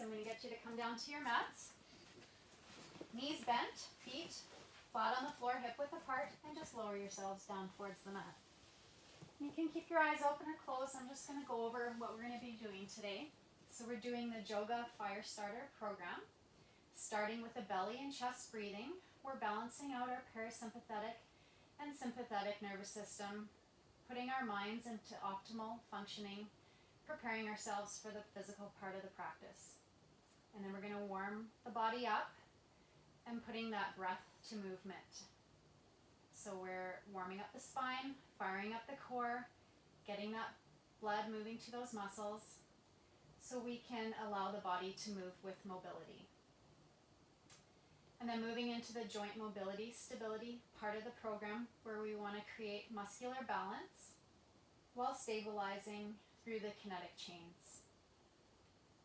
I'm going to get you to come down to your mats. Knees bent, feet flat on the floor, hip width apart, and just lower yourselves down towards the mat. You can keep your eyes open or closed. I'm just going to go over what we're going to be doing today. So we're doing the Joga Fire Starter program. Starting with the belly and chest breathing, we're balancing out our parasympathetic and sympathetic nervous system, putting our minds into optimal functioning, preparing ourselves for the physical part of the practice. And then we're going to warm the body up and putting that breath to movement. So we're warming up the spine, firing up the core, getting that blood moving to those muscles so we can allow the body to move with mobility. And then moving into the joint mobility, stability part of the program, where we want to create muscular balance while stabilizing through the kinetic chains.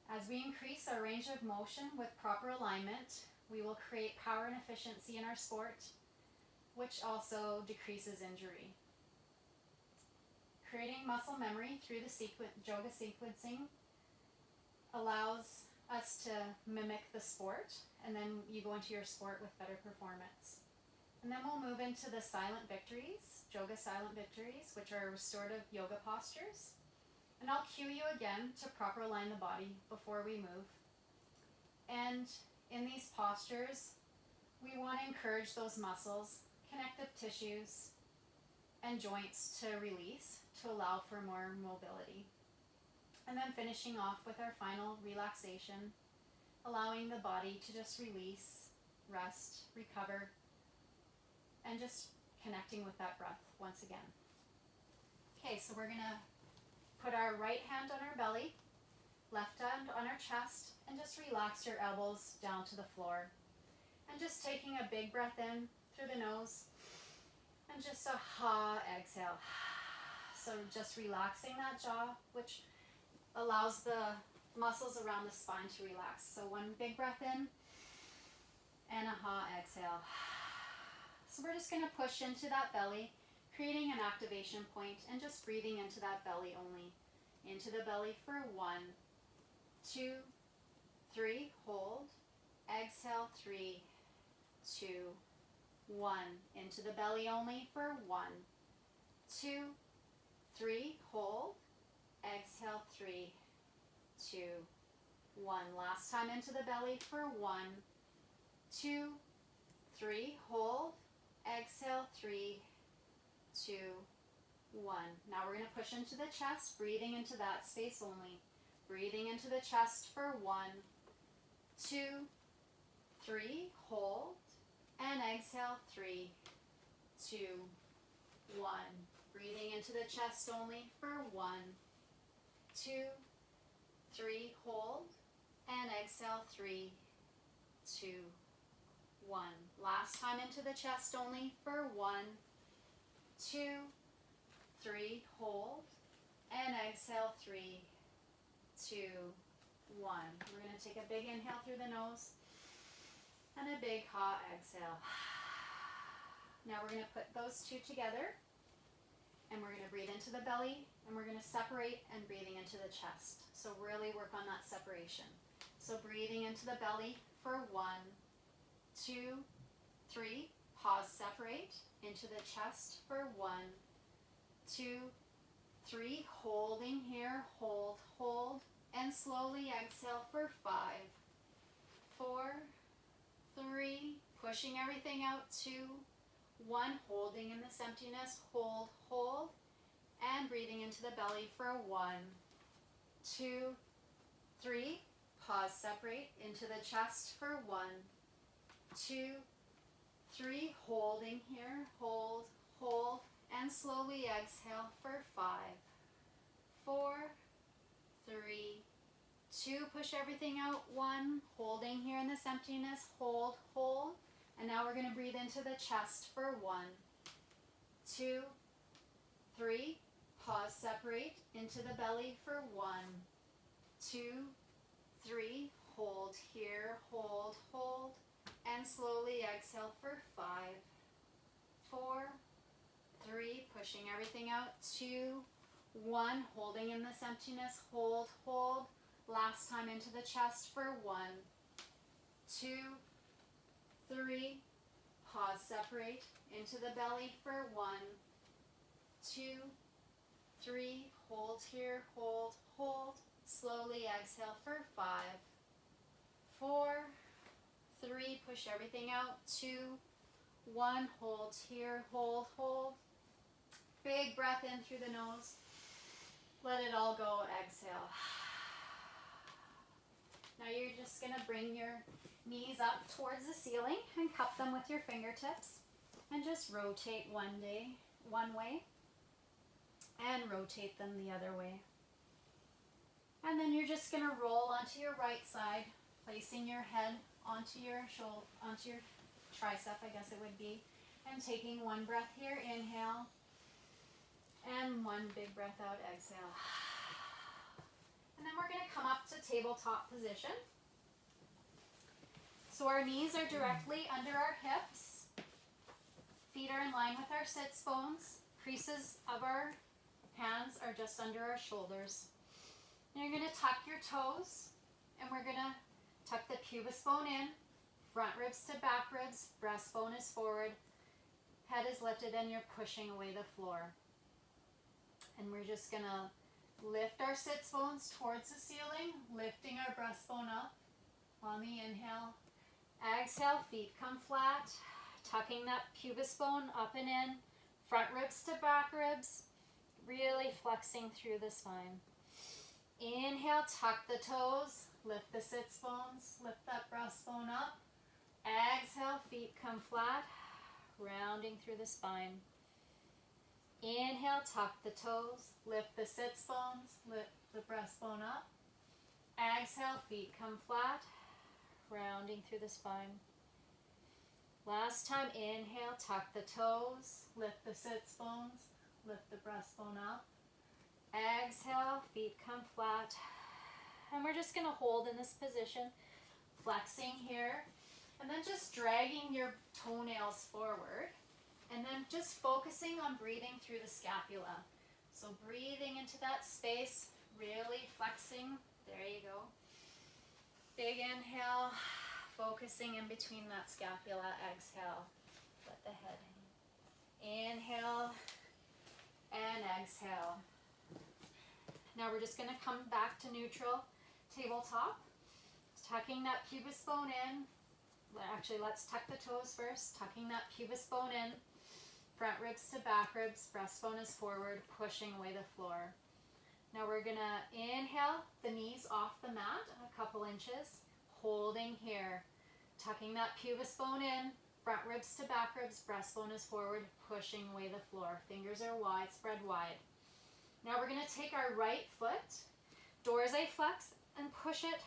As we increase our range of motion with proper alignment, we will create power and efficiency in our sport, which also decreases injury. Creating muscle memory through the Joga sequencing allows us to mimic the sport, and then you go into your sport with better performance. And then we'll move into the silent victories, Joga silent victories, which are restorative yoga postures. And I'll cue you again to proper align the body before we move. And in these postures, we want to encourage those muscles, connective tissues, and joints to release to allow for more mobility. And then finishing off with our final relaxation, allowing the body to just release, rest, recover, and just connecting with that breath once again. Okay, so we're going to put our right hand on our belly, left hand on our chest, and just relax your elbows down to the floor. And just taking a big breath in through the nose, and just a exhale. So just relaxing that jaw, which allows the muscles around the spine to relax. So one big breath in, and a exhale. So we're just going to push into that belly, creating an activation point, and just breathing into that belly only. Into the belly for 1, 2, 3, hold. Exhale, 3, 2, 1. Into the belly only for 1, 2, 3, hold. Exhale, 3, 2, 1. Last time into the belly for 1, 2, 3, hold. Exhale, 3, 2, 1. Now we're going to push into the chest, breathing into that space only. Breathing into the chest for 1, 2, 3, hold, and exhale, 3, 2, 1. Breathing into the chest only for 1, 2, 3, hold, and exhale, 3, 2, 1. Last time into the chest only for 1, 2, 3, hold, and exhale, 3, 2, 1. We're going to take a big inhale through the nose and a big exhale. Now we're going to put those two together, and we're going to breathe into the belly, and we're going to separate and breathing into the chest. So really work on that separation. So breathing into the belly for 1, 2, 3, pause, separate, into the chest for 1, 2, 3, holding here, hold, hold, and slowly exhale for 5, 4, 3, pushing everything out, 2, 1, holding in this emptiness, hold, hold, and breathing into the belly for 1, 2, 3, pause, separate, into the chest for 1, 2, 3, holding here, hold, hold, and slowly exhale for 5, 4, 3, 2, push everything out, 1, holding here in this emptiness, hold, hold, and now we're going to breathe into the chest for 1, 2, 3, pause, separate, into the belly for 1, 2, 3, hold here, hold, hold, and slowly exhale for 5, 4, 3, pushing everything out, 2, 1, holding in this emptiness, hold, hold, Last time into the chest for 1, 2, 3. Pause, separate into the belly for 1, 2, 3. Hold here, hold, hold. Slowly exhale for 5, 4, 3. Push everything out. 2, 1. Hold here, hold, hold. Big breath in through the nose. Let it all go. Exhale. Now you're just going to bring your knees up towards the ceiling and cup them with your fingertips and just rotate one way and rotate them the other way. And then you're just going to roll onto your right side, placing your head onto your shoulder, onto your tricep, I guess it would be, and taking one breath here, inhale, and one big breath out, exhale. And then we're going to come up to tabletop position. So our knees are directly under our hips. Feet are in line with our sits bones. Creases of our hands are just under our shoulders. And you're going to tuck your toes, and we're going to tuck the pubis bone in, front ribs to back ribs, breastbone is forward, head is lifted, and you're pushing away the floor. And we're just going to lift our sits bones towards the ceiling, lifting our breastbone up on the inhale. Exhale, feet come flat, tucking that pubis bone up and in, front ribs to back ribs, really flexing through the spine. Inhale, tuck the toes, lift the sits bones, lift that breastbone up. Exhale, feet come flat, rounding through the spine. Inhale, tuck the toes, lift the sits bones, lift the breastbone up. Exhale, feet come flat, rounding through the spine. Last time, inhale, tuck the toes, lift the sits bones, lift the breastbone up. Exhale, feet come flat. And we're just going to hold in this position, flexing here, and then just dragging your toenails forward. And then just focusing on breathing through the scapula. So breathing into that space, really flexing. There you go. Big inhale, focusing in between that scapula. Exhale, let the head hang. Inhale and exhale. Now we're just going to come back to neutral tabletop. Tucking that pubis bone in. Actually, let's tuck the toes first. Tucking that pubis bone in. Front ribs to back ribs, breastbone is forward, pushing away the floor. Now we're going to inhale the knees off the mat a couple inches, holding here, tucking that pubis bone in, front ribs to back ribs, breastbone is forward, pushing away the floor. Fingers are wide, spread wide. Now we're going to take our right foot, dorsiflex, and push it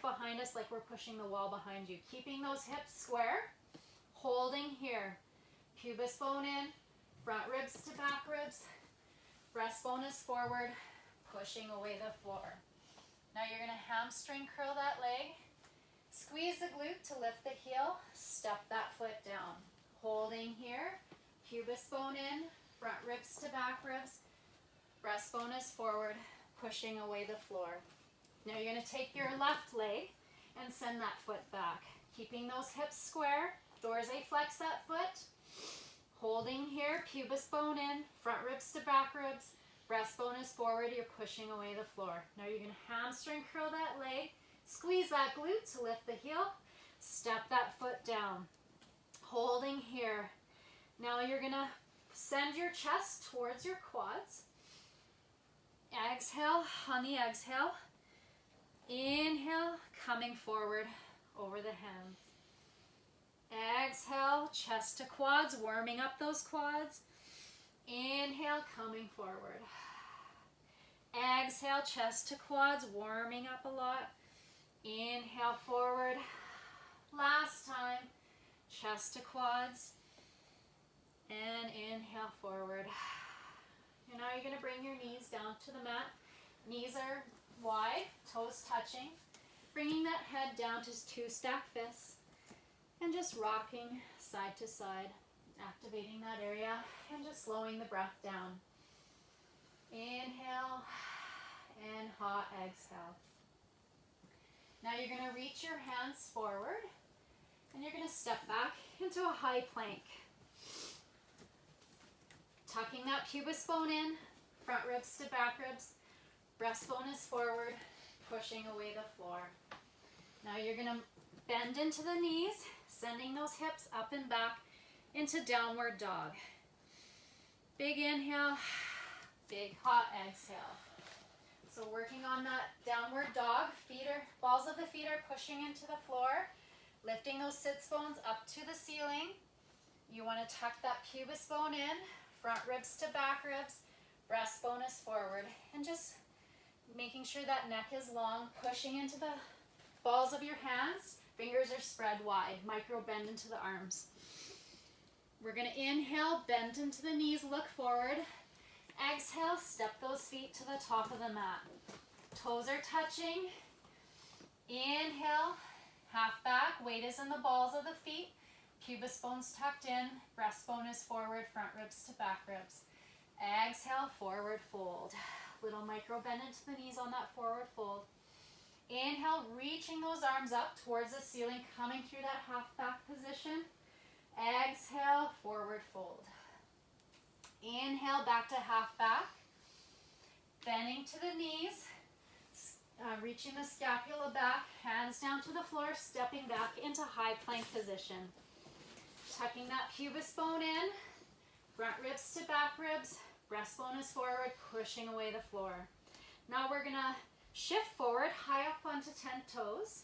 behind us like we're pushing the wall behind you. Keeping those hips square, holding here. Pubis bone in, front ribs to back ribs, breastbone is forward, pushing away the floor. Now you're going to hamstring curl that leg, squeeze the glute to lift the heel, step that foot down. Holding here, pubis bone in, front ribs to back ribs, breastbone is forward, pushing away the floor. Now you're going to take your left leg and send that foot back. Keeping those hips square, dorsiflex that foot. Holding here, pubis bone in, front ribs to back ribs, breastbone is forward, you're pushing away the floor. Now you're going to hamstring curl that leg, squeeze that glute to lift the heel, step that foot down. Holding here. Now you're going to send your chest towards your quads. Exhale on the exhale. Inhale, coming forward over the hands. Exhale, chest to quads, warming up those quads. Inhale, coming forward. Exhale, chest to quads, warming up a lot. Inhale, forward. Last time, chest to quads. And inhale, forward. And now you're going to bring your knees down to the mat. Knees are wide, toes touching. Bringing that head down to two stacked fists. And just rocking side to side, activating that area, and just slowing the breath down. Inhale, and hot exhale. Now you're going to reach your hands forward and you're going to step back into a high plank. Tucking that pubis bone in, front ribs to back ribs, breastbone is forward, pushing away the floor. Now you're going to bend into the knees, sending those hips up and back into downward dog. Big inhale, big hot exhale. So working on that downward dog, balls of the feet are pushing into the floor, lifting those sits bones up to the ceiling. You want to tuck that pubis bone in, front ribs to back ribs, breastbone is forward, and just making sure that neck is long, pushing into the balls of your hands. Fingers are spread wide, micro bend into the arms. We're going to inhale, bend into the knees, look forward. Exhale, step those feet to the top of the mat. Toes are touching. Inhale, half back, weight is in the balls of the feet. Pubis bones tucked in, breastbone is forward, front ribs to back ribs. Exhale, forward fold. Little micro bend into the knees on that forward fold. Inhale, reaching those arms up towards the ceiling, coming through that half back position. Exhale, forward fold. Inhale, back to half back. Bending to the knees, reaching the scapula back, hands down to the floor, stepping back into high plank position. Tucking that pubis bone in, front ribs to back ribs, breastbone is forward, pushing away the floor. Now we're going to shift forward, high up onto 10 toes,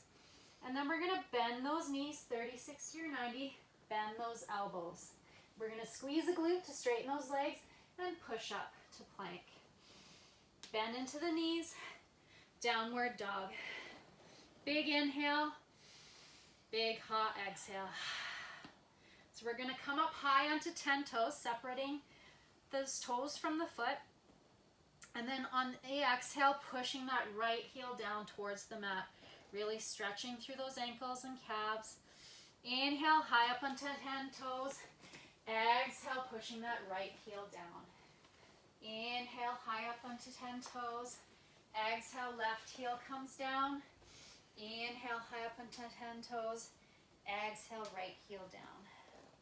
and then we're going to bend those knees 30, 60, or 90, bend those elbows. We're going to squeeze the glute to straighten those legs and push up to plank. Bend into the knees, downward dog. Big inhale, big hot exhale. So we're going to come up high onto 10 toes, separating those toes from the foot. And then on the exhale, pushing that right heel down towards the mat. Really stretching through those ankles and calves. Inhale, high up onto 10 toes. Exhale, pushing that right heel down. Inhale, high up onto 10 toes. Exhale, left heel comes down. Inhale, high up onto 10 toes. Exhale, right heel down.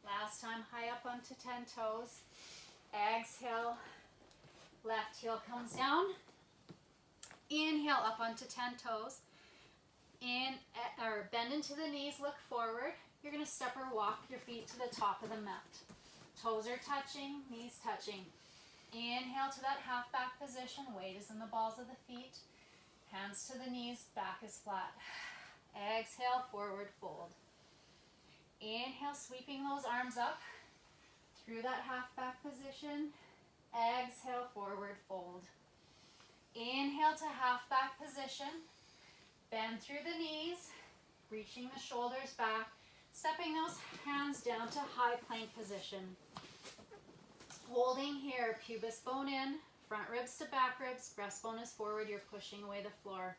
Last time, high up onto 10 toes. Exhale, left heel comes down. Inhale, up onto 10 toes. Bend into the knees, look forward. You're going to step or walk your feet to the top of the mat. Toes are touching, knees touching. Inhale to that half back position. Weight is in the balls of the feet. Hands to the knees, back is flat. Exhale, forward fold. Inhale, sweeping those arms up through that half back position. Exhale, forward fold. Inhale to half back position. Bend through the knees, reaching the shoulders back, stepping those hands down to high plank position. Holding here, pubis bone in, front ribs to back ribs, breastbone is forward, you're pushing away the floor.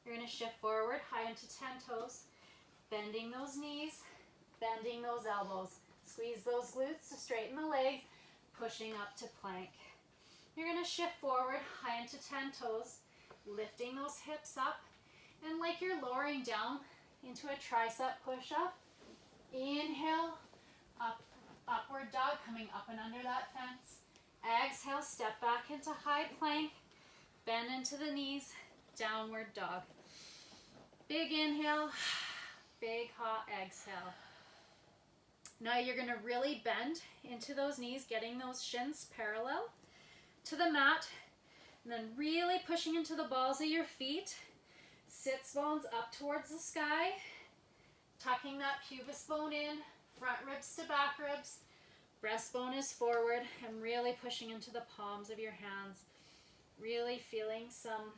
You're going to shift forward, high into 10 toes, bending those knees, bending those elbows. Squeeze those glutes to straighten the legs, pushing up to plank. You're going to shift forward, high into 10 toes, lifting those hips up, and like you're lowering down into a tricep push-up. Inhale, upward dog, coming up and under that fence. Exhale, step back into high plank, bend into the knees, downward dog. Big inhale, big hot exhale. Now you're going to really bend into those knees, getting those shins parallel to the mat, and then really pushing into the balls of your feet. Sits bones up towards the sky, tucking that pubis bone in, front ribs to back ribs, breastbone is forward, and really pushing into the palms of your hands. Really feeling some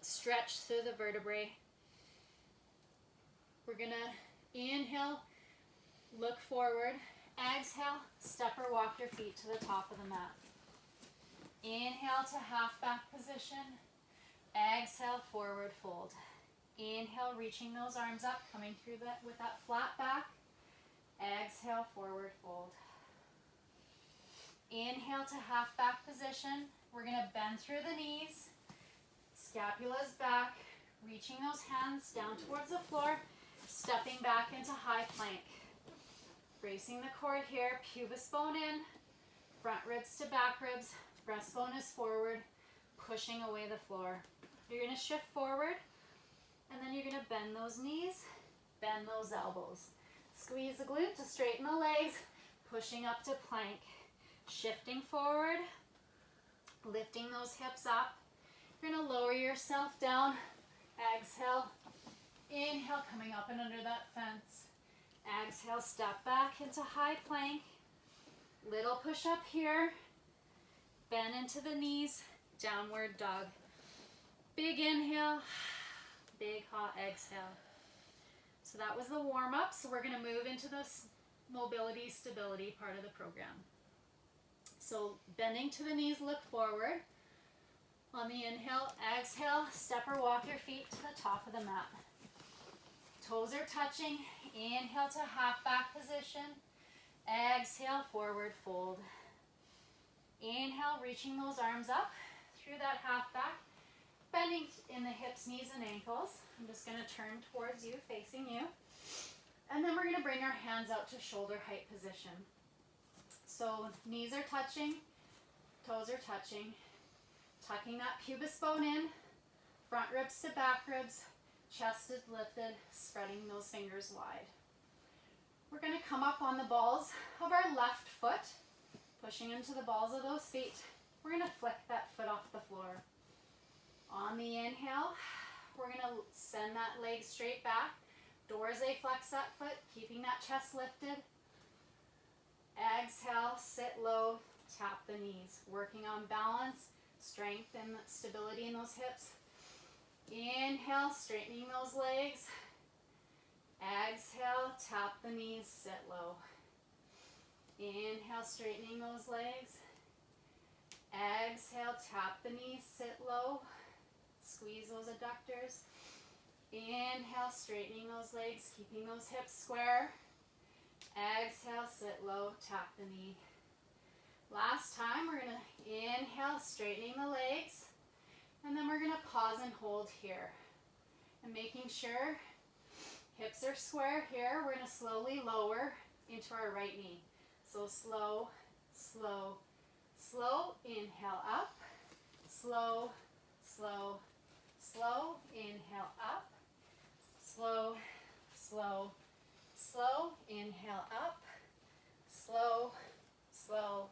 stretch through the vertebrae. We're going to inhale, look forward. Exhale, step or walk your feet to the top of the mat. Inhale to half back position. Exhale, forward fold. Inhale, reaching those arms up, coming through that with that flat back. Exhale, forward fold. Inhale to half back position. We're going to bend through the knees. Scapula's back. Reaching those hands down towards the floor, stepping back into high plank. Bracing the core here, pubis bone in, front ribs to back ribs, breastbone is forward, pushing away the floor. You're going to shift forward, and then you're going to bend those knees, bend those elbows. Squeeze the glute to straighten the legs, pushing up to plank. Shifting forward, lifting those hips up. You're going to lower yourself down. Exhale, inhale, coming up and under that fence. Exhale, step back into high plank. Little push up here. Bend into the knees, downward dog. Big inhale, big hot exhale. So that was the warm up. So we're going to move into this mobility, stability part of the program. So bending to the knees, look forward. On the inhale, exhale, step or walk your feet to the top of the mat. Toes are touching. Inhale to half back position. Exhale, forward fold. Inhale, reaching those arms up through that half back. Bending in the hips, knees, and ankles. I'm just going to turn towards you, facing you. And then we're going to bring our hands out to shoulder height position. So knees are touching, toes are touching. Tucking that pubis bone in, front ribs to back ribs, chest is lifted, spreading those fingers wide. We're going to come up on the balls of our left foot, pushing into the balls of those feet. We're going to flick that foot off the floor. On the inhale, we're going to send that leg straight back. Dorze flex that foot, keeping that chest lifted. Exhale, sit low, tap the knees. Working on balance, strength and stability in those hips. Inhale, straightening those legs. Exhale, tap the knees, sit low. Inhale, straightening those legs. Exhale, tap the knees, sit low. Squeeze those adductors. Inhale, straightening those legs, keeping those hips square. Exhale, sit low, tap the knee. Last time, we're going to inhale, straightening the legs. And then we're going to pause and hold here. And making sure hips are square here, we're going to slowly lower into our right knee. So slow, slow, slow. Inhale up. Slow, slow, slow. Inhale up. Slow, slow, slow. Inhale up. Slow, slow,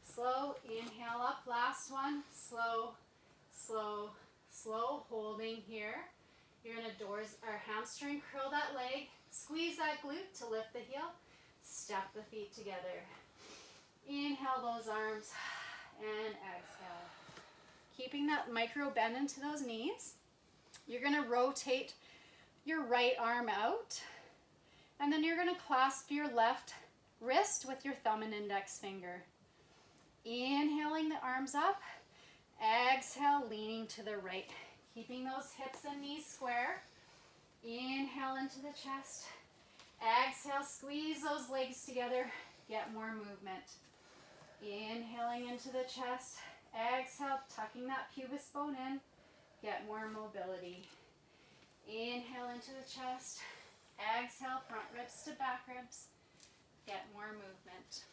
slow. Inhale up. Last one. Slow, slow, slow. Holding here. You're going to doors or hamstring curl that leg. Squeeze that glute to lift the heel. Step the feet together. Inhale those arms and exhale. Keeping that micro bend into those knees. You're going to rotate your right arm out. And then you're going to clasp your left wrist with your thumb and index finger. Inhaling the arms up. Exhale, leaning to the right. Keeping those hips and knees square. Inhale into the chest. Exhale, squeeze those legs together. Get more movement. Inhaling into the chest. Exhale, tucking that pubis bone in. Get more mobility. Inhale into the chest. Exhale, front ribs to back ribs. Get more movement.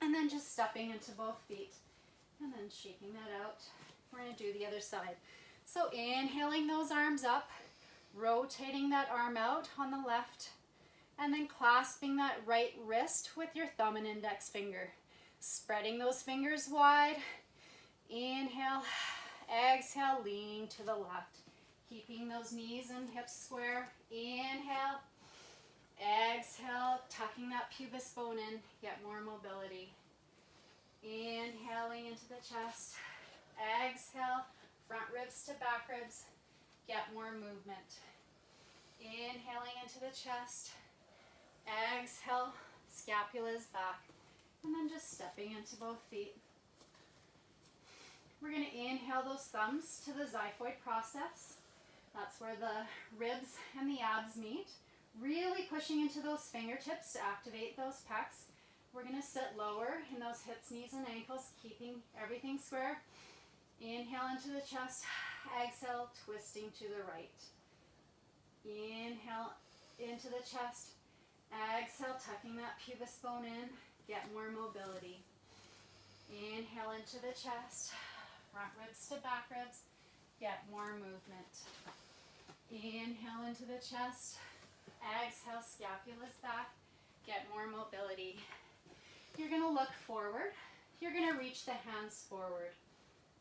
And then just stepping into both feet. And then shaking that out. We're going to do the other side. So inhaling those arms up. Rotating that arm out on the left. And then clasping that right wrist with your thumb and index finger. Spreading those fingers wide. Inhale. Exhale, leaning to the left. Keeping those knees and hips square. Inhale. Exhale, tucking that pubis bone in. Get more mobility. Inhaling into the chest. Exhale, front ribs to back ribs. Get more movement. Inhaling into the chest. Exhale, scapula's back. And then just stepping into both feet. We're going to inhale those thumbs to the xiphoid process. That's where the ribs and the abs meet. Really pushing into those fingertips to activate those pecs. We're going to sit lower in those hips, knees, and ankles, keeping everything square. Inhale into the chest. Exhale, twisting to the right. Inhale into the chest. Exhale, tucking that pubis bone in. Get more mobility. Inhale into the chest. Front ribs to back ribs. Get more movement. Inhale into the chest. Exhale, scapula's back. Get more mobility. You're going to look forward. You're going to reach the hands forward.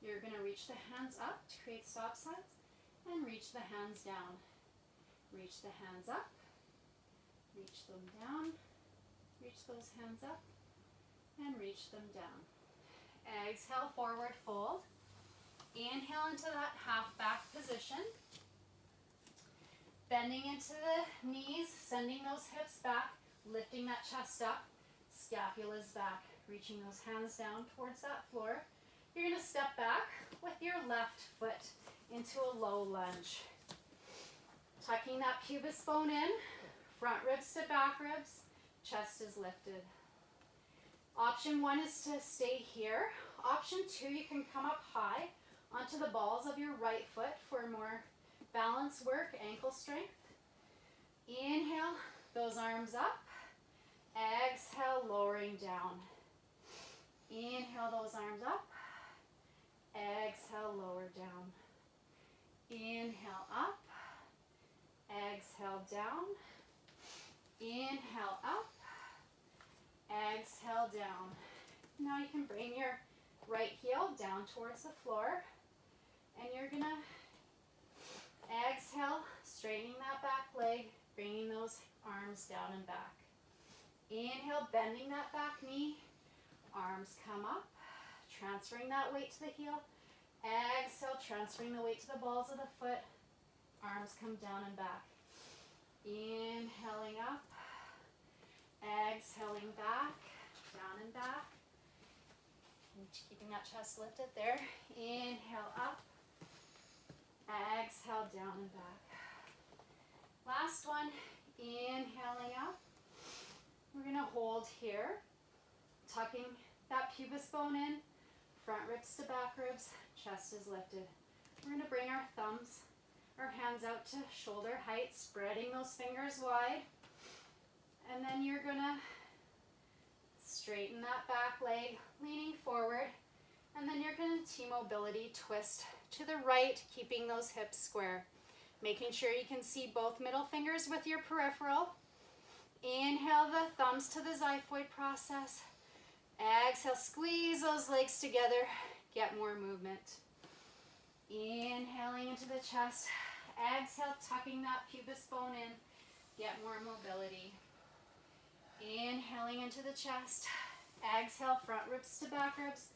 You're going to reach the hands up to create stop signs and reach the hands down. Reach the hands up. Reach them down. Reach those hands up and reach them down. Exhale, forward fold. Inhale into that half back position. Bending into the knees, sending those hips back, lifting that chest up, scapula's back, reaching those hands down towards that floor. You're going to step back with your left foot into a low lunge. Tucking that pubis bone in, front ribs to back ribs, chest is lifted. Option 1 is to stay here. Option 2, you can come up high onto the balls of your right foot for more balance work, ankle strength. Inhale, those arms up. Exhale, lowering down. Inhale, those arms up. Exhale, lower down. Inhale, up. Exhale, down. Inhale, up. Exhale, down. Now you can bring your right heel down towards the floor. And you're going to exhale, straightening that back leg, bringing those arms down and back. Inhale, bending that back knee. Arms come up, transferring that weight to the heel. Exhale, transferring the weight to the balls of the foot. Arms come down and back. Inhaling up. Exhaling back, down and back. And keeping that chest lifted there. Inhale up. Exhale, down and back. Last one, inhaling up. We're going to hold here, tucking that pubis bone in, front ribs to back ribs, chest is lifted. We're going to bring our thumbs, our hands out to shoulder height, spreading those fingers wide. And then you're going to straighten that back leg, leaning forward. And then you're going to T-mobility twist to the right, keeping those hips square. Making sure you can see both middle fingers with your peripheral. Inhale the thumbs to the xiphoid process. Exhale, squeeze those legs together. Get more movement. Inhaling into the chest. Exhale, tucking that pubis bone in. Get more mobility. Inhaling into the chest. Exhale, front ribs to back ribs.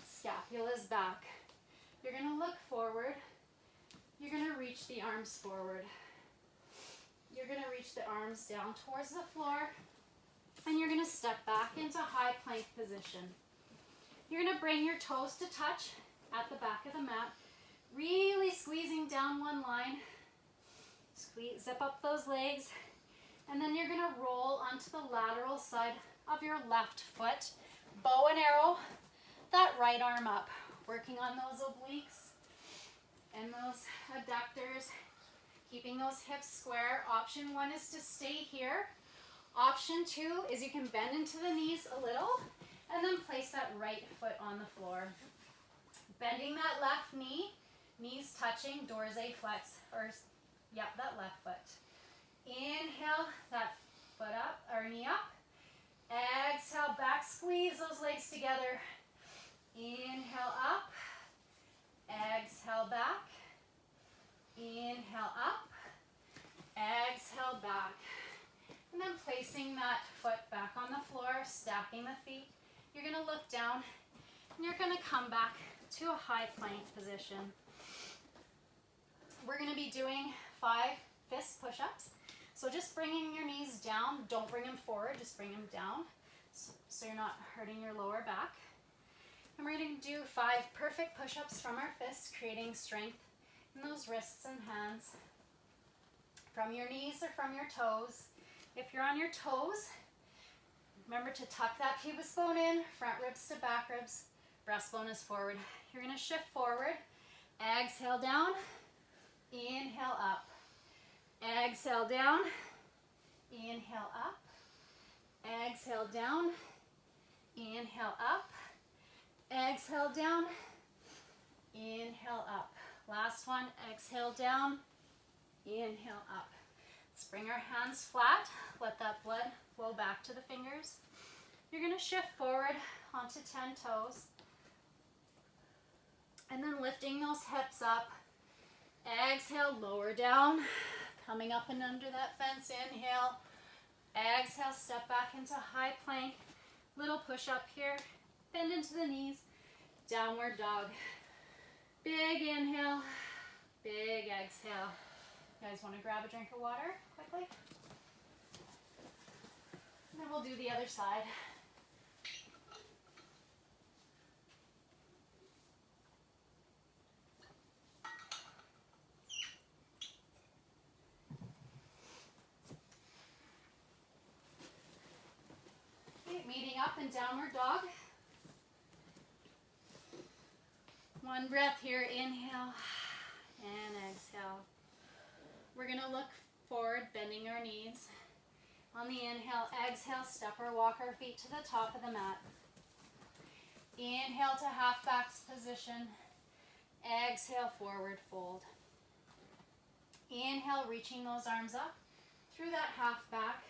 Scapula's back. You're going to look forward. You're going to reach the arms forward. You're going to reach the arms down towards the floor. And you're going to step back into high plank position. You're going to bring your toes to touch at the back of the mat. Really squeezing down one line. Squeeze, zip up those legs. And then you're going to roll onto the lateral side of your left foot. Bow and arrow that right arm up. Working on those obliques and those adductors. Keeping those hips square. Option 1 is to stay here. Option 2 is you can bend into the knees a little and then place that right foot on the floor. Bending that left knee, knees touching, dorsi flex, that left foot. Inhale, that foot up, or knee up. Exhale, back, squeeze those legs together. Inhale up. Exhale back. Inhale up. Exhale back. And then placing that foot back on the floor, stacking the feet. You're going to look down and you're going to come back to a high plank position. We're going to be doing 5 fist push-ups. So just bringing your knees down, don't bring them forward, just bring them down so you're not hurting your lower back. And we're going to do 5 perfect push-ups from our fists, creating strength in those wrists and hands. From your knees or from your toes. If you're on your toes, remember to tuck that pubis bone in, front ribs to back ribs, breastbone is forward. You're going to shift forward, Exhale down. Inhale up. Exhale down. Inhale up. Exhale down. Inhale up. Exhale down. Inhale up. Last one. Exhale down. Inhale up. Let's bring our hands flat. Let that blood flow back to the fingers. You're going to shift forward onto 10 toes. And then lifting those hips up. Exhale, lower down. Coming up and under that fence. Inhale. Exhale, step back into high plank. Little push up here. Bend into the knees. Downward dog. Big inhale. Big exhale. You guys want to grab a drink of water quickly? And then we'll do the other side. Okay, meeting up in downward dog. One breath here, inhale and exhale. We're going to look forward, bending our knees. On the inhale, exhale, step or walk our feet to the top of the mat. Inhale to half back position. Exhale, forward fold. Inhale, reaching those arms up through that half back.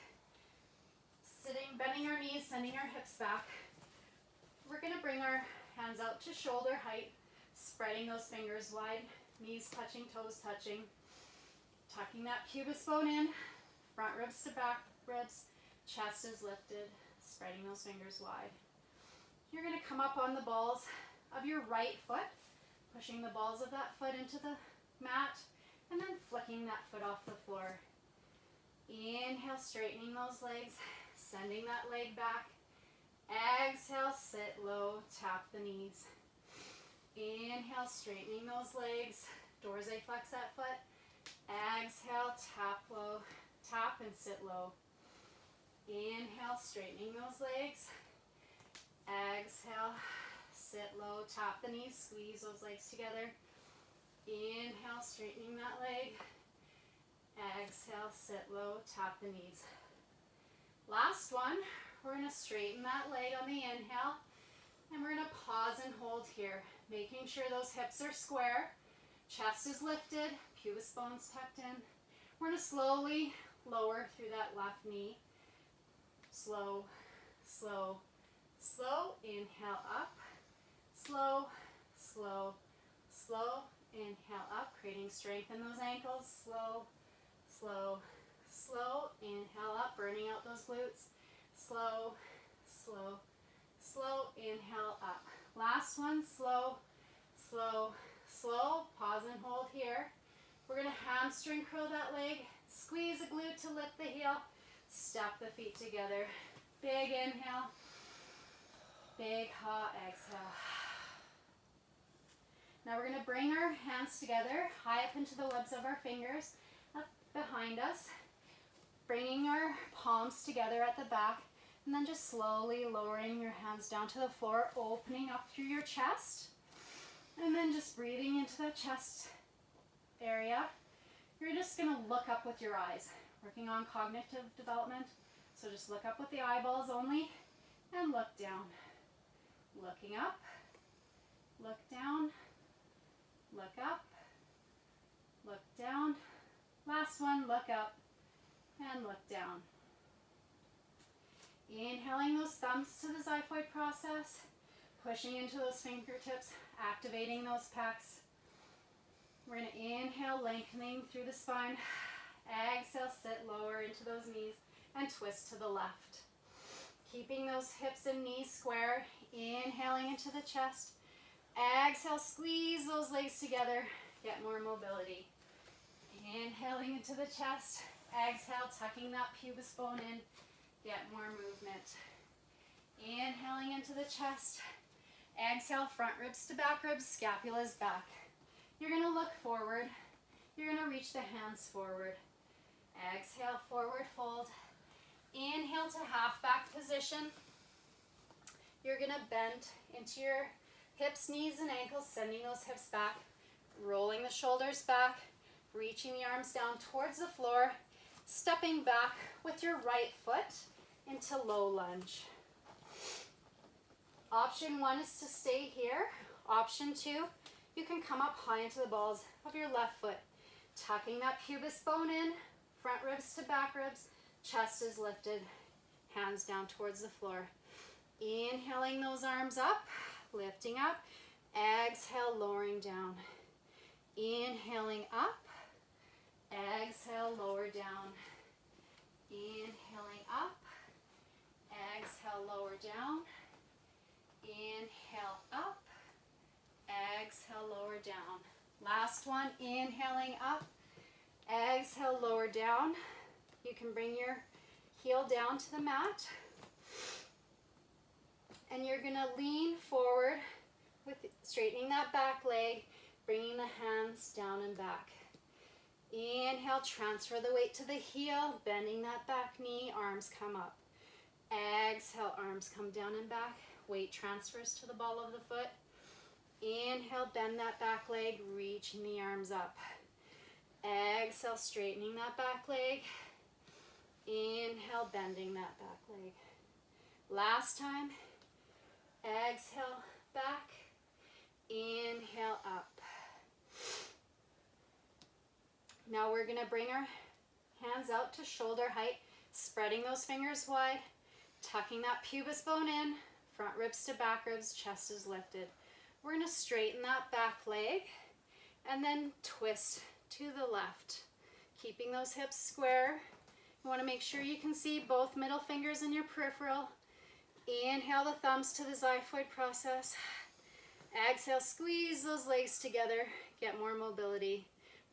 Sitting, bending our knees, sending our hips back. We're going to bring our hands out to shoulder height, spreading those fingers wide, knees touching, toes touching. Tucking that pubis bone in, front ribs to back ribs, chest is lifted, spreading those fingers wide. You're going to come up on the balls of your right foot, pushing the balls of that foot into the mat, and then flicking that foot off the floor. Inhale, straightening those legs, sending that leg back. Exhale, sit low, tap the knees. Inhale, straightening those legs, dorsi flex that foot. Exhale, tap low, tap and sit low. Inhale, straightening those legs. Exhale, sit low, tap the knees, squeeze those legs together. Inhale, straightening that leg. Exhale, sit low, tap the knees. Last one, we're going to straighten that leg on the inhale. And we're going to pause and hold here, making sure those hips are square. Chest is lifted, pubis bones tucked in. We're going to slowly lower through that left knee. Slow, slow, slow. Inhale up. Slow, slow, slow. Inhale up, creating strength in those ankles. Slow, slow, slow. Inhale up, burning out those glutes. Slow, slow, slow. Inhale up. Last one, slow, slow, slow. Pause and hold here. We're going to hamstring curl that leg. Squeeze a glute to lift the heel. Step the feet together. Big inhale. Big ha, exhale. Now we're going to bring our hands together, high up into the webs of our fingers, up behind us. Bringing our palms together at the back. And then just slowly lowering your hands down to the floor, opening up through your chest. And then just breathing into the chest area. You're just going to look up with your eyes, working on cognitive development. So just look up with the eyeballs only and look down. Looking up, look down, look up, look down. Last one, look up and look down. Inhaling those thumbs to the xiphoid process, pushing into those fingertips, activating those pecs. We're going to inhale, lengthening through the spine. Exhale, sit lower into those knees and twist to the left. Keeping those hips and knees square, inhaling into the chest. Exhale, squeeze those legs together, get more mobility. Inhaling into the chest. Exhale, tucking that pubis bone in. Get more movement. Inhaling into the chest. Exhale, front ribs to back ribs, scapula's back. You're going to look forward. You're going to reach the hands forward. Exhale, forward fold. Inhale to half back position. You're going to bend into your hips, knees, and ankles, sending those hips back. rolling the shoulders back, reaching the arms down towards the floor, stepping back with your right foot into low lunge. Option 1 is to stay here. Option 2, you can come up high into the balls of your left foot, tucking that pubis bone in, front ribs to back ribs, chest is lifted, hands down towards the floor. Inhaling those arms up, lifting up, exhale, lowering down. Inhaling up, exhale, lower down. Inhaling up, exhale, lower down. Inhale up, exhale, lower down. Last one, inhaling up, exhale, lower down. You can bring your heel down to the mat. And you're gonna lean forward with straightening that back leg, bringing the hands down and back. Inhale, transfer the weight to the heel, bending that back knee, arms come up. Exhale, arms come down and back, weight transfers to the ball of the foot. Inhale, bend that back leg, reaching the arms up. Exhale, straightening that back leg. Inhale, bending that back leg. Last time. Exhale, back. Inhale, up. Now we're going to bring our hands out to shoulder height, spreading those fingers wide, tucking that pubis bone in, front ribs to back ribs, chest is lifted. We're going to straighten that back leg and then twist to the left, keeping those hips square. You want to make sure you can see both middle fingers in your peripheral. Inhale the thumbs to the xiphoid process. Exhale, squeeze those legs together, get more mobility.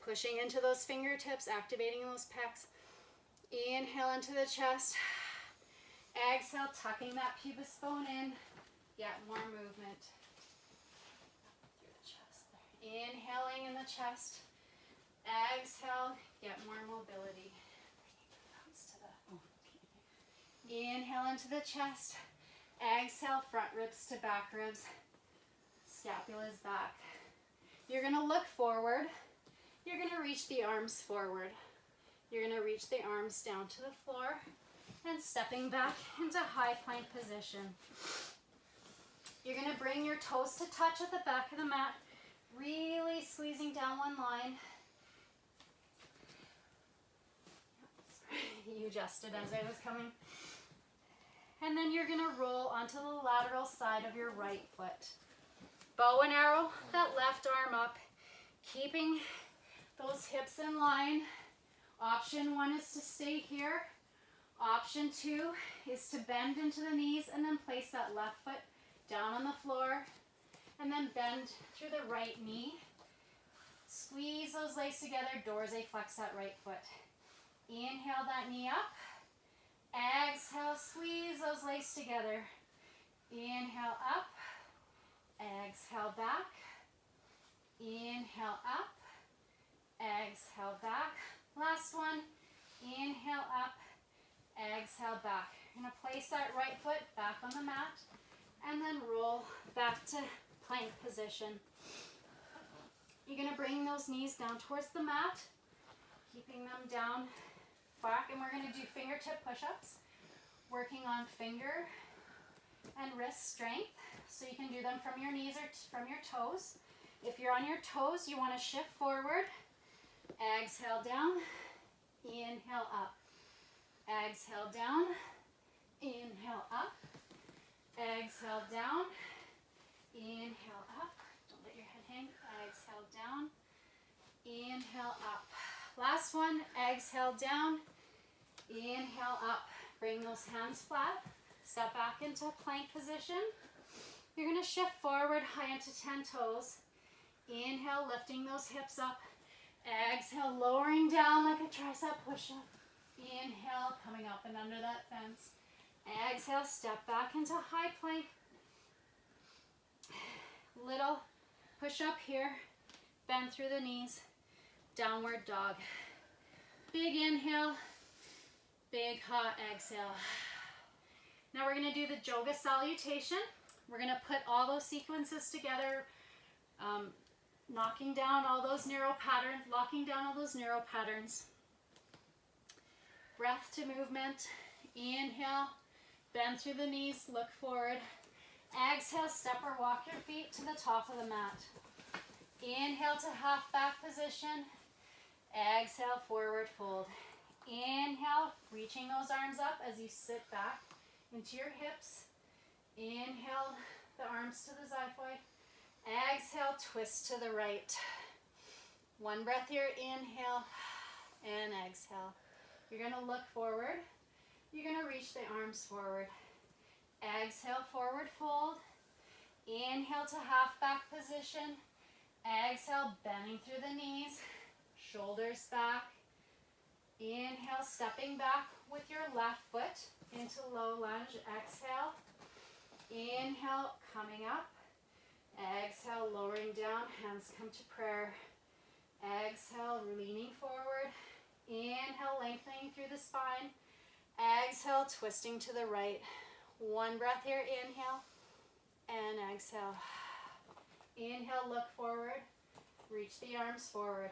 Pushing into those fingertips, activating those pecs. Inhale into the chest. Exhale, tucking that pubis bone in, get more movement. Through the chest there. Inhaling in the chest. Exhale, get more mobility. Inhale into the chest. Exhale, front ribs to back ribs. Scapula is back. You're going to look forward. You're going to reach the arms forward. You're going to reach the arms down to the floor and stepping back into high plank position. You're going to bring your toes to touch at the back of the mat, really squeezing down one line. You adjusted as I was coming. And then you're going to roll onto the lateral side of your right foot. Bow and arrow that left arm up, keeping those hips in line. Option 1 is to stay here. Option 2 is to bend into the knees and then place that left foot down on the floor. And then bend through the right knee. Squeeze those legs together, dorse flex that right foot. Inhale that knee up. Exhale, squeeze those legs together. Inhale up. Exhale back. Inhale up. Exhale back. Last one. Inhale up. Exhale back. You're going to place that right foot back on the mat and then roll back to plank position. You're going to bring those knees down towards the mat, keeping them down back, and we're going to do fingertip push-ups, working on finger and wrist strength. So you can do them from your knees or from your toes. If you're on your toes, you want to shift forward. Exhale down. Inhale up. Exhale down. Inhale up. Exhale down. Inhale up. Don't let your head hang. Exhale down. Inhale up. Last one. Exhale down. Inhale up. Bring those hands flat. Step back into plank position. You're going to shift forward high into 10 toes. Inhale, lifting those hips up. Exhale, lowering down like a tricep push-up. Inhale, coming up and under that fence. Exhale, step back into high plank. Little push-up here. Bend through the knees. Downward dog. Big inhale. Big hot exhale. Now we're going to do the Joga salutation. We're going to put all those sequences together. Knocking down all those narrow patterns, locking down all those narrow patterns. Breath to movement. Inhale, bend through the knees, look forward. Exhale, step or walk your feet to the top of the mat. Inhale to half back position. Exhale, forward fold. Inhale, reaching those arms up as you sit back into your hips. Inhale, the arms to the xiphoid. Exhale, twist to the right. One breath here, inhale and exhale. You're going to look forward. You're going to reach the arms forward. Exhale, forward fold. Inhale to half back position. Exhale, bending through the knees. Shoulders back. Inhale, stepping back with your left foot into low lunge. Exhale. Inhale, coming up. Exhale, lowering down. Hands come to prayer. Exhale, leaning forward. Inhale, lengthening through the spine. Exhale, twisting to the right. One breath here, inhale and exhale. Inhale, look forward. Reach the arms forward.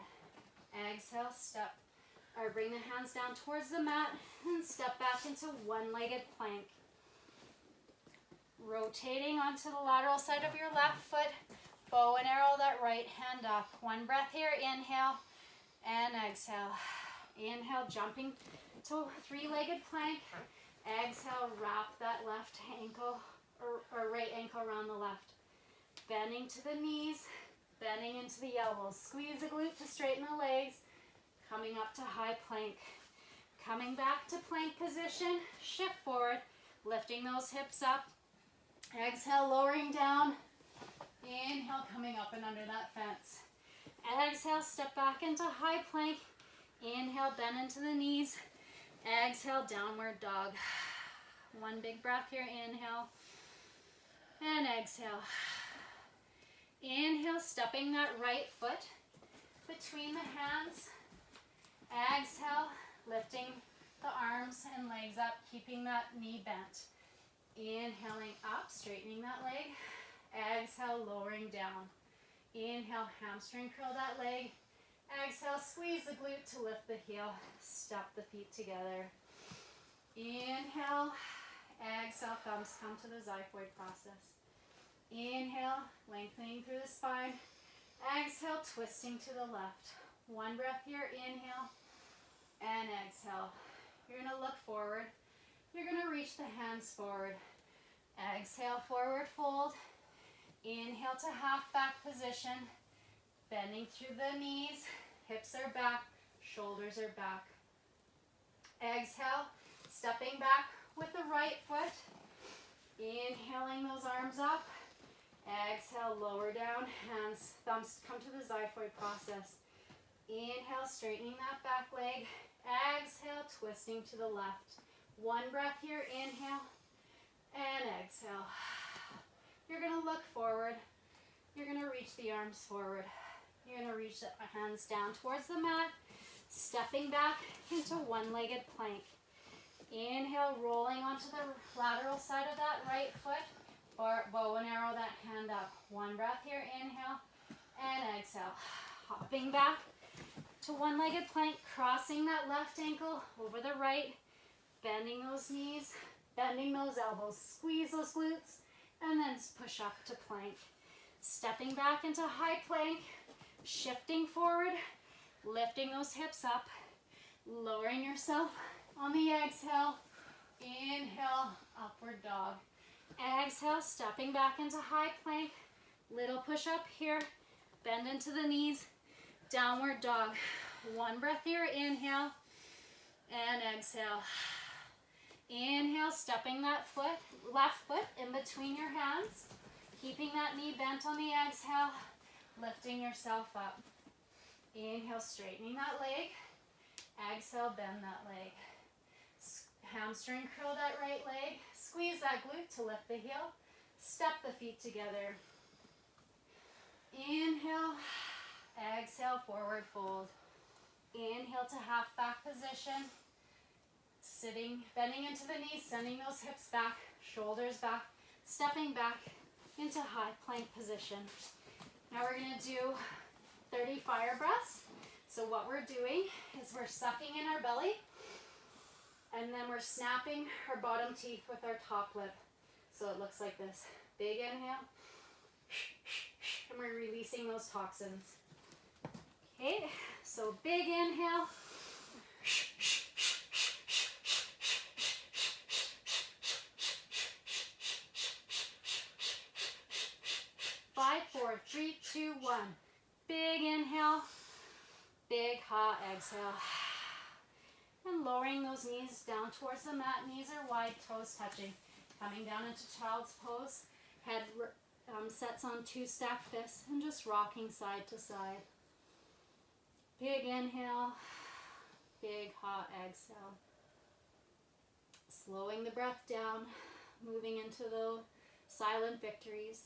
Exhale, step, or bring the hands down towards the mat and step back into one-legged plank. Rotating onto the lateral side of your left foot. Bow and arrow that right hand up. One breath here, inhale and exhale. Inhale, jumping to three-legged plank. Exhale, wrap that left ankle or right ankle around the left. Bending to the knees, bending into the elbows. Squeeze the glute to straighten the legs. Coming up to high plank. Coming back to plank position. Shift forward, lifting those hips up. Exhale, lowering down. Inhale, coming up and under that fence. Exhale, step back into high plank. Inhale, bend into the knees. Exhale, downward dog. One big breath here, inhale and exhale. Inhale, stepping that right foot between the hands. Exhale, lifting the arms and legs up, keeping that knee bent. Inhaling up, straightening that leg. Exhale, lowering down. Inhale, hamstring curl that leg. Exhale, squeeze the glute to lift the heel. Step the feet together. Inhale. Exhale, thumbs come to the xiphoid process. Inhale, lengthening through the spine. Exhale, twisting to the left. One breath here, inhale and exhale. You're going to look forward. You're going to reach the hands forward. Exhale, forward fold. Inhale to half back position. Bending through the knees. Hips are back. Shoulders are back. Exhale, stepping back with the right foot. Inhaling those arms up. Exhale, lower down. Hands, thumbs come to the xiphoid process. Inhale, straightening that back leg. Exhale, twisting to the left. One breath here, inhale and exhale. You're going to look forward. You're going to reach the arms forward. You're going to reach the hands down towards the mat, stepping back into one-legged plank. Inhale, rolling onto the lateral side of that right foot, or bow and arrow that hand up. One breath here, inhale and exhale. Hopping back to one-legged plank, crossing that left ankle over the right, bending those knees, bending those elbows, squeeze those glutes, and then push up to plank. Stepping back into high plank, shifting forward, lifting those hips up, lowering yourself on the exhale. Inhale, upward dog. Exhale, stepping back into high plank, little push up here, bend into the knees, downward dog. One breath here, inhale and exhale. Inhale, stepping that foot, left foot in between your hands, keeping that knee bent on the exhale, lifting yourself up. Inhale, straightening that leg. Exhale, bend that leg. Hamstring curl that right leg. Squeeze that glute to lift the heel. Step the feet together. Inhale. Exhale, forward fold. Inhale to half back position. Sitting, bending into the knees, sending those hips back, shoulders back, stepping back into high plank position. Now we're going to do 30 fire breaths. So what we're doing is we're sucking in our belly, and then we're snapping our bottom teeth with our top lip. So it looks like this. Big inhale. And we're releasing those toxins. Okay, so big inhale. 5, 4, 3, 2, 1. Big inhale. Big hot exhale. And lowering those knees down towards the mat. Knees are wide, toes touching. Coming down into child's pose. Head sets on 2 stacked fists and just rocking side to side. Big inhale. Big hot exhale. Slowing the breath down. Moving into the silent victories.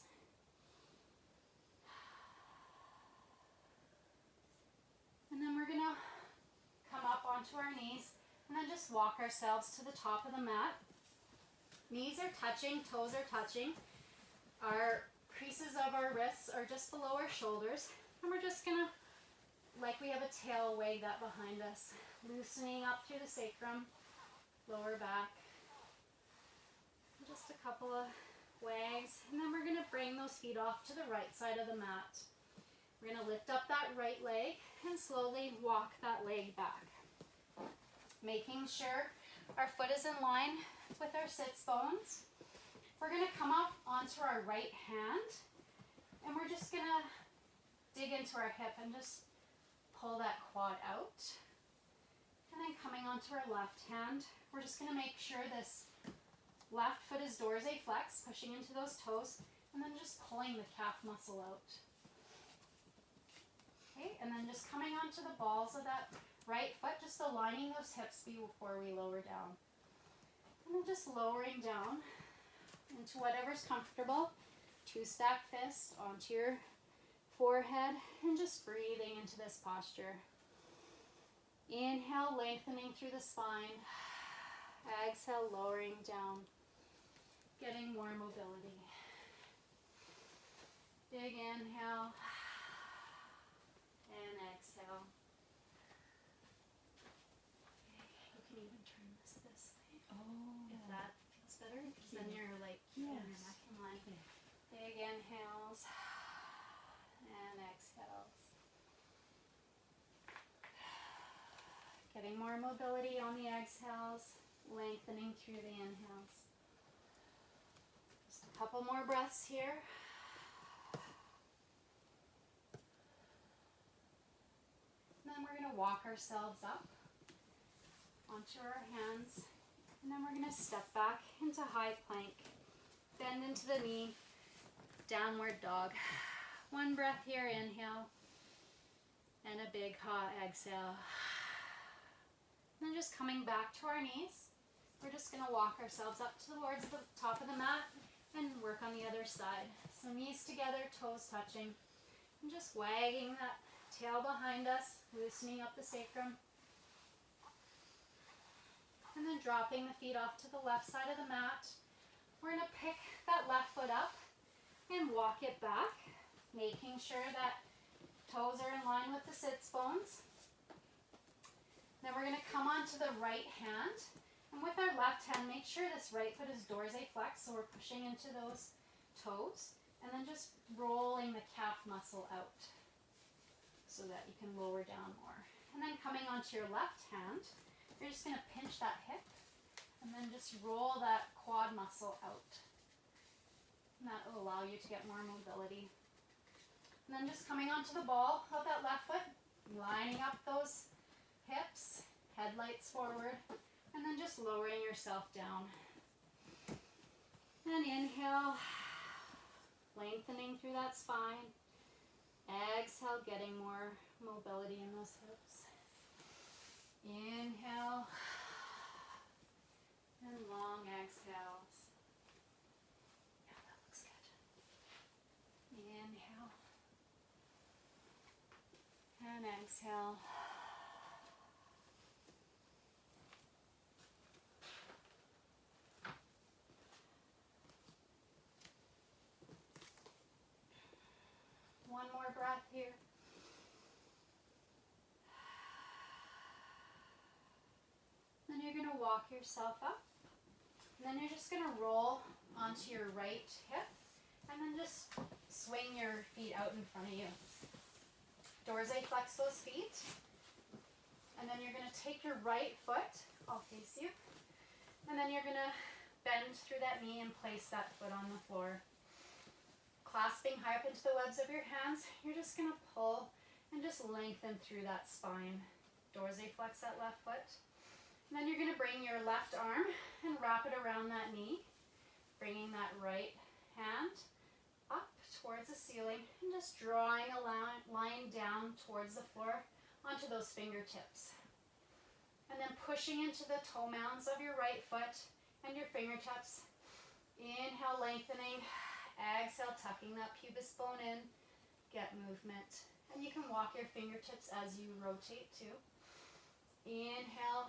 And then we're going to come up onto our knees and then just walk ourselves to the top of the mat. Knees are touching, toes are touching. Our creases of our wrists are just below our shoulders. And we're just going to, like we have a tail, wag that behind us. Loosening up through the sacrum, lower back. Just a couple of wags. And then we're going to bring those feet off to the right side of the mat. We're going to lift up that right leg and slowly walk that leg back. Making sure our foot is in line with our sits bones. We're going to come up onto our right hand and we're just going to dig into our hip and just pull that quad out. And then coming onto our left hand, we're just going to make sure this left foot is dorsiflex, pushing into those toes, and then just pulling the calf muscle out. Okay, and then just coming onto the balls of that right foot, just aligning those hips before we lower down. And then just lowering down into whatever's comfortable. 2 stacked fists onto your forehead and just breathing into this posture. Inhale, lengthening through the spine. Exhale, lowering down. Getting more mobility. Big inhale. And exhale. You can even turn this way. Oh. If that feels better, because then you're like in your neck and line. Okay. Big inhales and exhales. Getting more mobility on the exhales, lengthening through the inhales. Just a couple more breaths here. Then we're going to walk ourselves up onto our hands, and then we're going to step back into high plank, bend into the knee, downward dog. 1 breath here, inhale, and a big hot exhale. And then just coming back to our knees, we're just going to walk ourselves up towards the top of the mat and work on the other side. So knees together, toes touching, and just wagging that tail behind us, loosening up the sacrum. And then dropping the feet off to the left side of the mat. We're going to pick that left foot up and walk it back, making sure that toes are in line with the sits bones. Then we're going to come onto the right hand. And with our left hand, make sure this right foot is dorsiflex, so we're pushing into those toes. And then just rolling the calf muscle out, so that you can lower down more. And then coming onto your left hand, you're just going to pinch that hip and then just roll that quad muscle out. And that will allow you to get more mobility. And then just coming onto the ball of that left foot, lining up those hips, headlights forward, and then just lowering yourself down. And inhale, lengthening through that spine. Exhale, getting more mobility in those hips. Inhale. And long exhales. Yeah, that looks good. Inhale. And exhale. One more breath here. walk yourself up. And then you're just going to roll onto your right hip and then just swing your feet out in front of you. Dorze flex those feet. And then you're going to take your right foot, I'll face you, and then you're going to bend through that knee and place that foot on the floor. Clasping high up into the webs of your hands, you're just going to pull and just lengthen through that spine. Dorze flex that left foot. And then you're going to bring your left arm and wrap it around that knee, bringing that right hand up towards the ceiling and just drawing a line down towards the floor onto those fingertips. And then pushing into the toe mounds of your right foot and your fingertips. Inhale, lengthening. Exhale, tucking that pubis bone in. Get movement. And you can walk your fingertips as you rotate too. Inhale,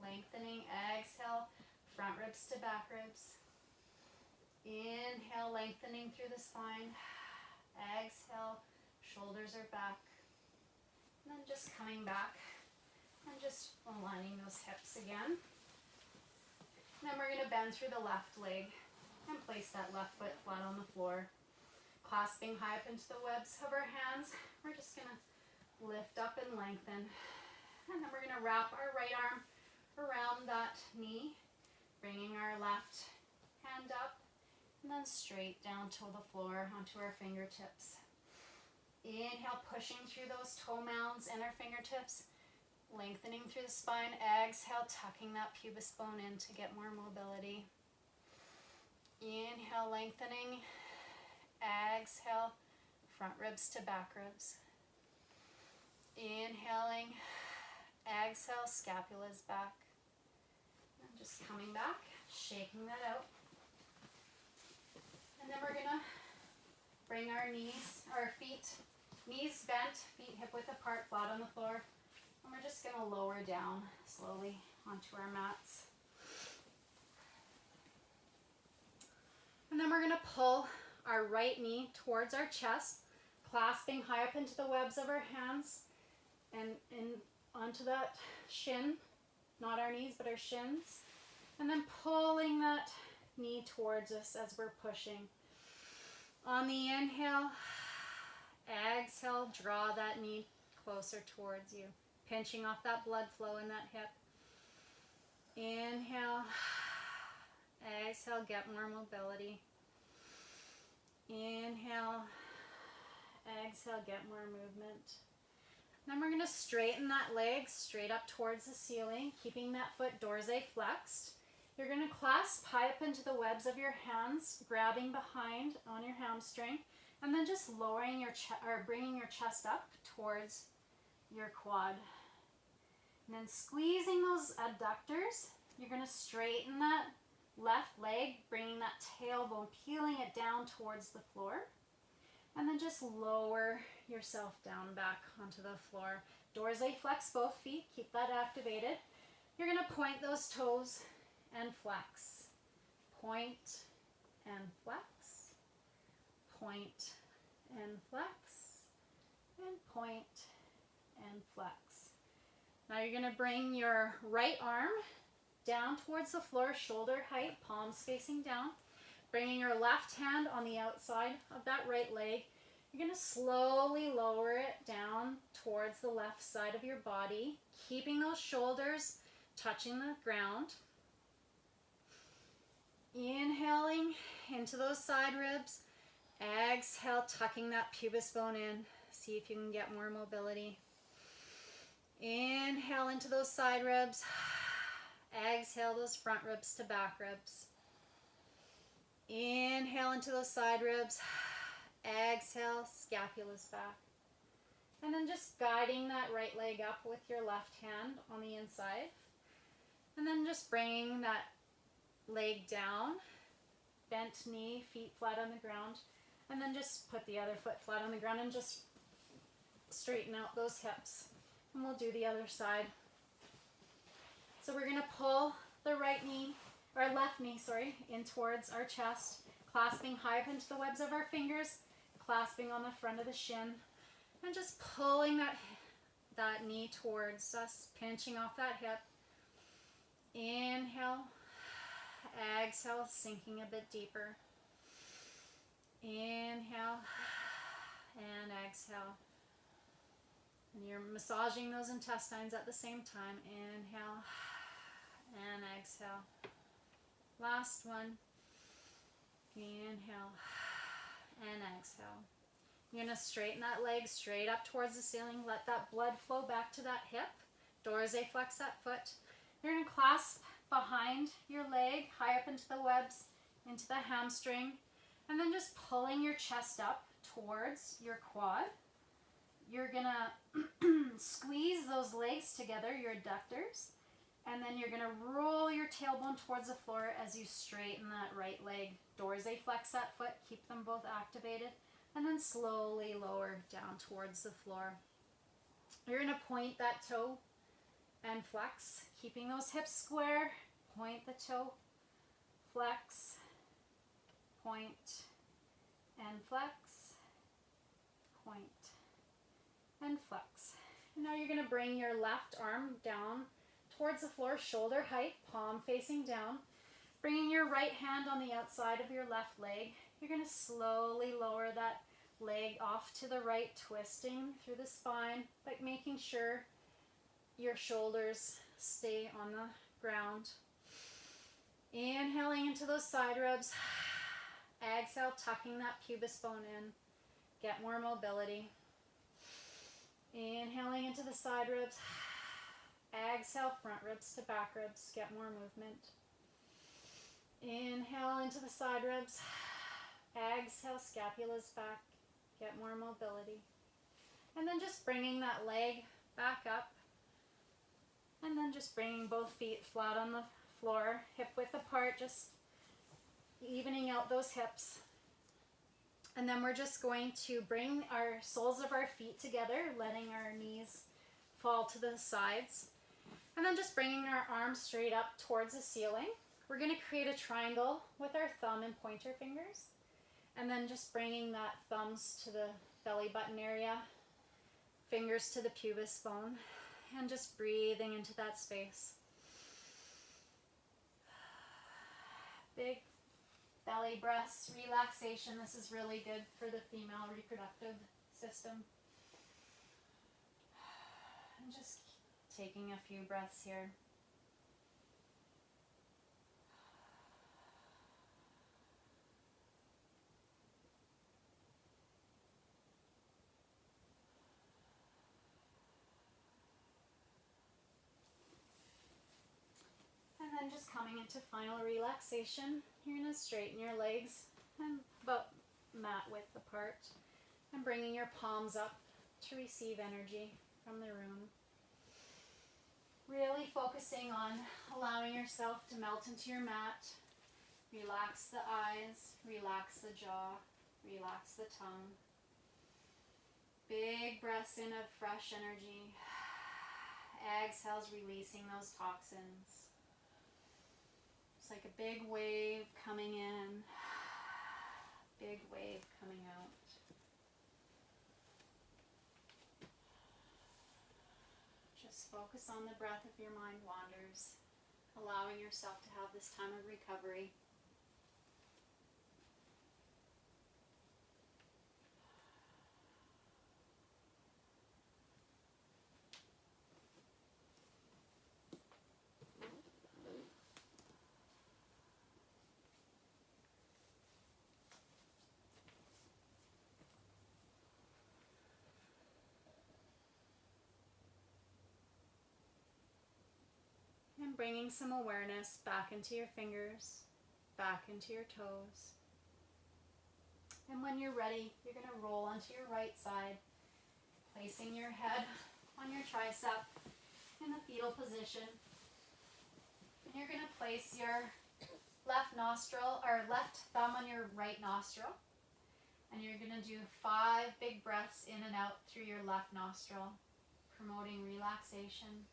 lengthening. Exhale, front ribs to back ribs. Inhale, lengthening through the spine. Exhale, shoulders are back. And then just coming back and just aligning those hips again. And then we're going to bend through the left leg and place that left foot flat on the floor. Clasping high up into the webs of our hands, we're just going to lift up and lengthen. And then we're going to wrap our right arm around that knee, bringing our left hand up, and then straight down to the floor onto our fingertips. Inhale, pushing through those toe mounds and our fingertips, lengthening through the spine. Exhale, tucking that pubis bone in to get more mobility. Inhale, lengthening. Exhale, front ribs to back ribs. Inhaling. Exhale, scapula's back. And just coming back, shaking that out. And then we're going to bring our knees bent, feet hip width apart, flat on the floor. And we're just going to lower down slowly onto our mats. And then we're going to pull our right knee towards our chest, clasping high up into the webs of our hands and in onto that shin, not our knees, but our shins. And then pulling that knee towards us as we're pushing. On the inhale, exhale, draw that knee closer towards you, pinching off that blood flow in that hip. Inhale, exhale, get more mobility. Inhale, exhale, get more movement. Then we're going to straighten that leg straight up towards the ceiling, keeping that foot dorze flexed. You're going to clasp high up into the webs of your hands, grabbing behind on your hamstring, and then just lowering your bringing your chest up towards your quad. And then squeezing those adductors, you're going to straighten that left leg, bringing that tailbone, peeling it down towards the floor. And then just lower yourself down back onto the floor. Dorze flex both feet, keep that activated. You're going to point those toes and flex. Point and flex. Point and flex. And point and flex. Now you're going to bring your right arm down towards the floor, shoulder height, palms facing down. Bringing your left hand on the outside of that right leg. You're going to slowly lower it down towards the left side of your body, keeping those shoulders touching the ground. Inhaling into those side ribs. Exhale, tucking that pubis bone in. See if you can get more mobility. Inhale into those side ribs. Exhale those front ribs to back ribs. Inhale into those side ribs. Exhale, scapula's back. And then just guiding that right leg up with your left hand on the inside. And then just bringing that leg down, bent knee, feet flat on the ground. And then just put the other foot flat on the ground and just straighten out those hips. And we'll do the other side. So we're going to pull the right knee, or left knee, in towards our chest, clasping high up into the webs of our fingers, clasping on the front of the shin, and just pulling that knee towards us, pinching off that hip. Inhale. Exhale, sinking a bit deeper. Inhale and exhale. And you're massaging those intestines at the same time. Inhale and exhale. Last one. Inhale and exhale. You're going to straighten that leg straight up towards the ceiling. Let that blood flow back to that hip. Dorsiflex that foot. You're going to clasp behind your leg, high up into the webs, into the hamstring, and then just pulling your chest up towards your quad. You're going to squeeze those legs together, your adductors, and then you're going to roll your tailbone towards the floor as you straighten that right leg. Dorsiflex that foot, keep them both activated, and then slowly lower down towards the floor. You're going to point that toe and flex, keeping those hips square. Point the toe, flex, point, and flex, point, and flex. And now you're going to bring your left arm down towards the floor, shoulder height, palm facing down. Bringing your right hand on the outside of your left leg, you're going to slowly lower that leg off to the right, twisting through the spine, but making sure your shoulders stay on the ground. Inhaling into those side ribs. Exhale, tucking that pubis bone in. Get more mobility. Inhaling into the side ribs. Exhale, front ribs to back ribs. Get more movement. Inhale into the side ribs. Exhale, scapulas back. Get more mobility. And then just bringing that leg back up. And then just bringing both feet flat on the floor, hip width apart, just evening out those hips. And then we're just going to bring our soles of our feet together, letting our knees fall to the sides. And then just bringing our arms straight up towards the ceiling. We're going to create a triangle with our thumb and pointer fingers. And then just bringing that thumbs to the belly button area, fingers to the pubis bone, and just breathing into that space. Big belly breaths, relaxation. This is really good for the female reproductive system. And just taking a few breaths here. And then just coming into final relaxation, you're going to straighten your legs and about mat width apart and bringing your palms up to receive energy from the room. Really focusing on allowing yourself to melt into your mat. Relax the eyes, relax the jaw, relax the tongue. Big breaths in of fresh energy. Exhales, releasing those toxins. It's like a big wave coming in, big wave coming out. Just focus on the breath if your mind wanders, allowing yourself to have this time of recovery. And bringing some awareness back into your fingers, back into your toes. And when you're ready, you're going to roll onto your right side, placing your head on your tricep in the fetal position. And you're going to place your left nostril or left thumb on your right nostril. And you're going to do 5 big breaths in and out through your left nostril, promoting relaxation.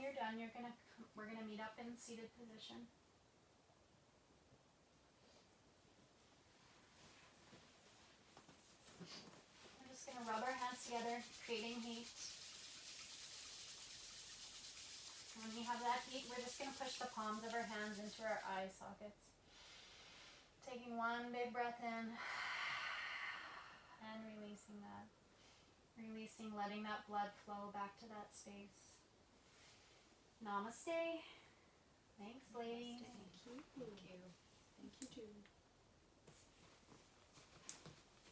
you're done, we're gonna meet up in seated position. We're just gonna rub our hands together, creating heat. And when you have that heat, we're just gonna push the palms of our hands into our eye sockets. Taking one big breath in and releasing that. Releasing, letting that blood flow back to that space. Namaste. Thanks, ladies. Thank you. Thank you. Thank you, Jude.